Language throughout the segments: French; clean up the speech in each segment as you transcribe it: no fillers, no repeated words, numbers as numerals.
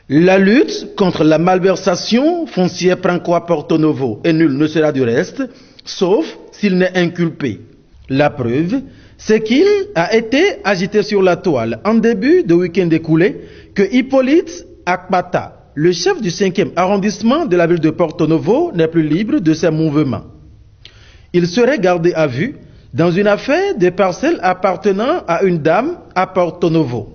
La lutte contre la malversation foncière prend quoi à Porto Novo et nul ne sera du reste, sauf s'il n'est inculpé. La preuve, c'est qu'il a été agité sur la toile en début de week-end écoulé que Hippolyte Akpata, le chef du 5e arrondissement de la ville de Porto Novo, n'est plus libre de ses mouvements. Il serait gardé à vue dans une affaire de parcelles appartenant à une dame à Porto Novo.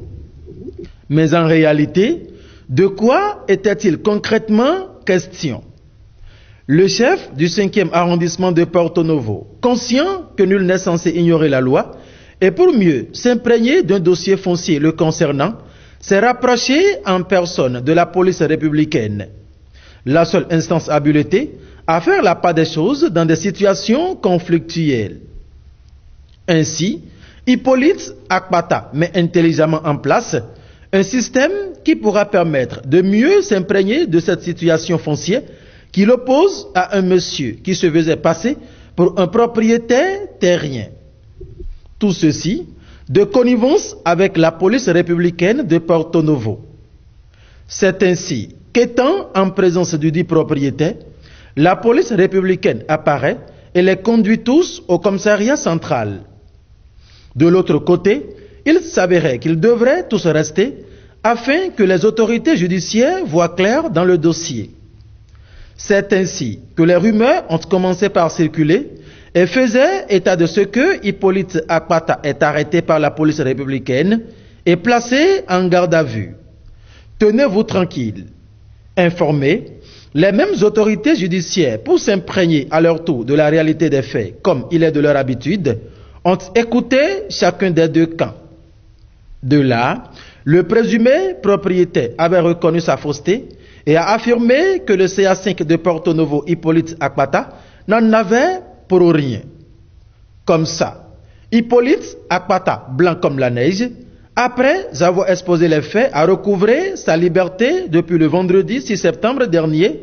Mais en réalité, de quoi était-il concrètement question? Le chef du 5e arrondissement de Porto Novo, conscient que nul n'est censé ignorer la loi, et pour mieux s'imprégner d'un dossier foncier le concernant, s'est rapproché en personne de la police républicaine, la seule instance habilitée à faire la part des choses dans des situations conflictuelles. Ainsi, Hippolyte Akpata met intelligemment en place un système qui pourra permettre de mieux s'imprégner de cette situation foncière qui l'oppose à un monsieur qui se faisait passer pour un propriétaire terrien. Tout ceci de connivence avec la police républicaine de Porto Novo. C'est ainsi qu'étant en présence du dit propriétaire, la police républicaine apparaît et les conduit tous au commissariat central. De l'autre côté, il s'avérait qu'ils devraient tous rester afin que les autorités judiciaires voient clair dans le dossier. C'est ainsi que les rumeurs ont commencé par circuler et faisaient état de ce que Hippolyte Akpata est arrêté par la police républicaine et placé en garde à vue. Tenez-vous tranquille. Informés, les mêmes autorités judiciaires, pour s'imprégner à leur tour de la réalité des faits, comme il est de leur habitude, ont écouté chacun des deux camps. De là, le présumé propriétaire avait reconnu sa fausseté et a affirmé que le CA5 de Porto Novo, Hippolyte Akpata, n'en avait pour rien. Comme ça, Hippolyte Akpata, blanc comme la neige, après avoir exposé les faits, a recouvré sa liberté depuis le vendredi 6 septembre dernier,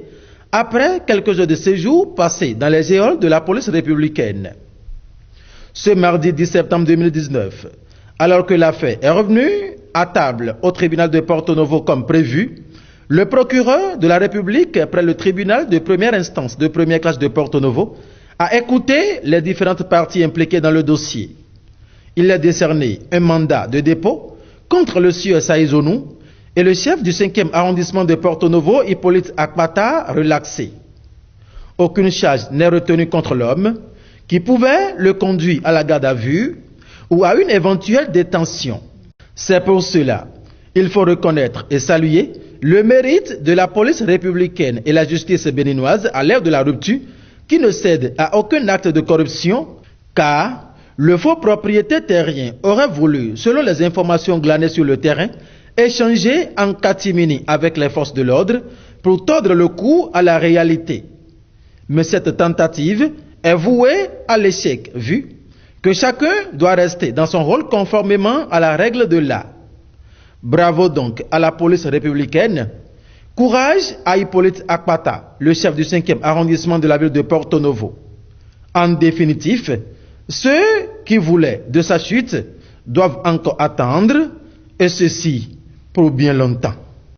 après quelques heures de séjour passés dans les geôles de la police républicaine. Ce mardi 10 septembre 2019, alors que l'affaire est revenue à table au tribunal de Porto Novo comme prévu, le procureur de la République près le tribunal de première instance de première classe de Porto Novo a écouté les différentes parties impliquées dans le dossier. Il a décerné un mandat de dépôt contre le sieur Saïzonou et le chef du 5e arrondissement de Porto Novo, Hippolyte Akpata, relaxé. Aucune charge n'est retenue contre l'homme qui pouvait le conduire à la garde à vue ou à une éventuelle détention. C'est pour cela, il faut reconnaître et saluer le mérite de la police républicaine et la justice béninoise à l'ère de la rupture qui ne cède à aucun acte de corruption car le faux propriétaire terrien aurait voulu, selon les informations glanées sur le terrain, échanger en catimini avec les forces de l'ordre pour tordre le cou à la réalité. Mais cette tentative est vouée à l'échec vu que chacun doit rester dans son rôle conformément à la règle de l'art. Bravo donc à la police républicaine. Courage à Hippolyte Akpata, le chef du 5e arrondissement de la ville de Porto Novo. En définitif, ceux qui voulaient de sa chute doivent encore attendre, et ceci pour bien longtemps.